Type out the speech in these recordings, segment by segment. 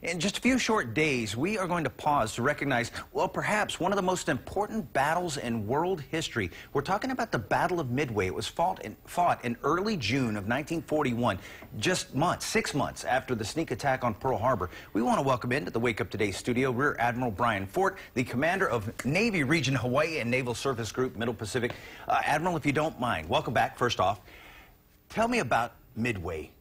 In just a few short days, we are going to pause to recognize, well, perhaps one of the most important battles in world history. We're talking about the Battle of Midway. It was fought in early June of 1941, just 6 months after the sneak attack on Pearl Harbor. We want to welcome into the Wake Up Today studio Rear Admiral Brian Fort, the commander of Navy Region Hawaii and Naval Surface Group Middle Pacific. Admiral, if you don't mind, welcome back, first off. Tell me about Midway.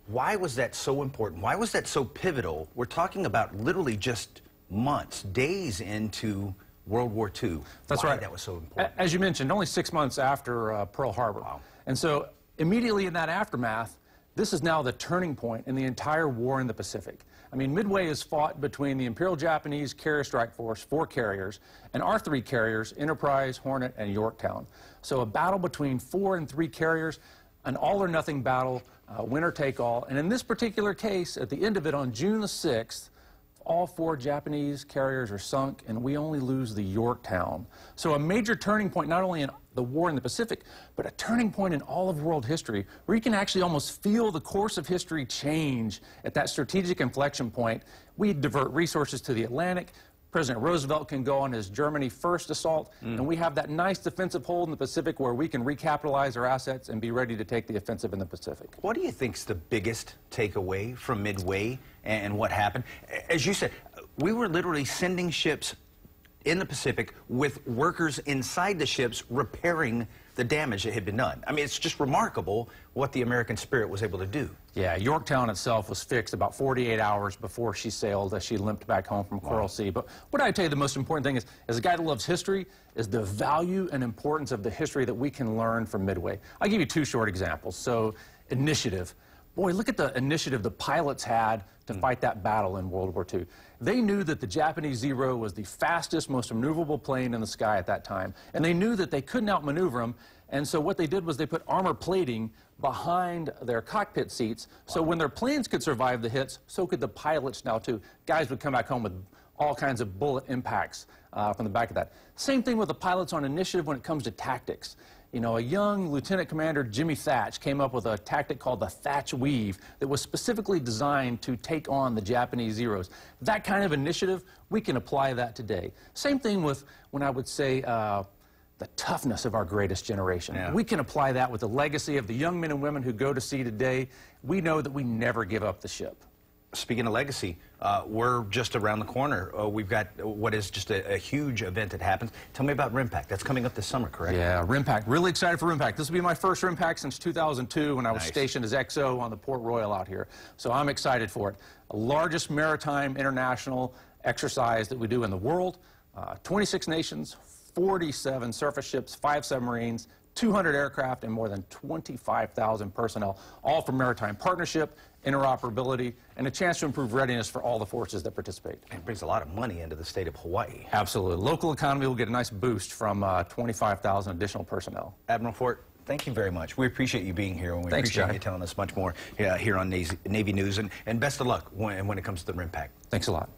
Why was that so important? Why was that so pivotal? We're talking about literally just months, days into World War II. That's right. That was so important. As you mentioned, only 6 months after Pearl Harbor. Wow. And so immediately in that aftermath, this is now the turning point in the entire war in the Pacific. I mean, Midway is fought between the Imperial Japanese Carrier Strike Force, 4 carriers, and our 3 carriers, Enterprise, Hornet, and Yorktown. So a battle between 4 and 3 carriers, an all-or-nothing battle, winner take all. And in this particular case, at the end of it on June the 6th, all 4 Japanese carriers are sunk, and we only lose the Yorktown. So a major turning point, not only in the war in the Pacific, but a turning point in all of world history, where you can actually almost feel the course of history change at that strategic inflection point. We divert resources to the Atlantic. President Roosevelt can go on his Germany first assault, and we have that nice defensive hold in the Pacific where we can recapitalize our assets and be ready to take the offensive in the Pacific. What do you think's the biggest takeaway from Midway and what happened? As you said, we were literally sending ships in the Pacific with workers inside the ships repairing the damage that had been done. I mean, it's just remarkable what the American spirit was able to do. Yeah, Yorktown itself was fixed about 48 hours before she sailed as she limped back home from Coral Sea. But what I tell you the most important thing is, as a guy that loves history, is the value and importance of the history that we can learn from Midway. I'll give you 2 short examples. So, initiative. Boy, look at the initiative the pilots had to fight that battle in World War II. They knew that the Japanese Zero was the fastest, most maneuverable plane in the sky at that time. And they knew that they couldn't outmaneuver them. And so what they did was they put armor plating behind their cockpit seats. So when their planes could survive the hits, so could the pilots now too. Guys would come back home with all kinds of bullet impacts from the back of that. Same thing with the pilots on initiative when it comes to tactics. You know, a young Lieutenant Commander Jimmy Thatch came up with a tactic called the Thatch Weave that was specifically designed to take on the Japanese Zeros. That kind of initiative, we can apply that today. Same thing with, when I would say, the toughness of our greatest generation. Yeah. We can apply that with the legacy of the young men and women who go to sea today. We know that we never give up the ship. Speaking of legacy, we're just around the corner. We've got what is just a huge event that happens. Tell me about RIMPAC. That's coming up this summer, correct? Yeah, RIMPAC. Really excited for RIMPAC. This will be my first RIMPAC since 2002 when I was stationed as XO on the Port Royal out here. So I'm excited for it. The largest maritime international exercise that we do in the world. 26 nations, 47 surface ships, 5 submarines, 200 aircraft, and more than 25,000 personnel, all for maritime partnership, interoperability, and a chance to improve readiness for all the forces that participate. It brings a lot of money into the state of Hawaii. Absolutely. Local economy will get a nice boost from 25,000 additional personnel. Admiral Fort, thank you very much. We appreciate you being here, and we Thanks, appreciate Johnny. you telling us much more here on Navy News. And best of luck when it comes to the RIMPAC. Thanks a lot.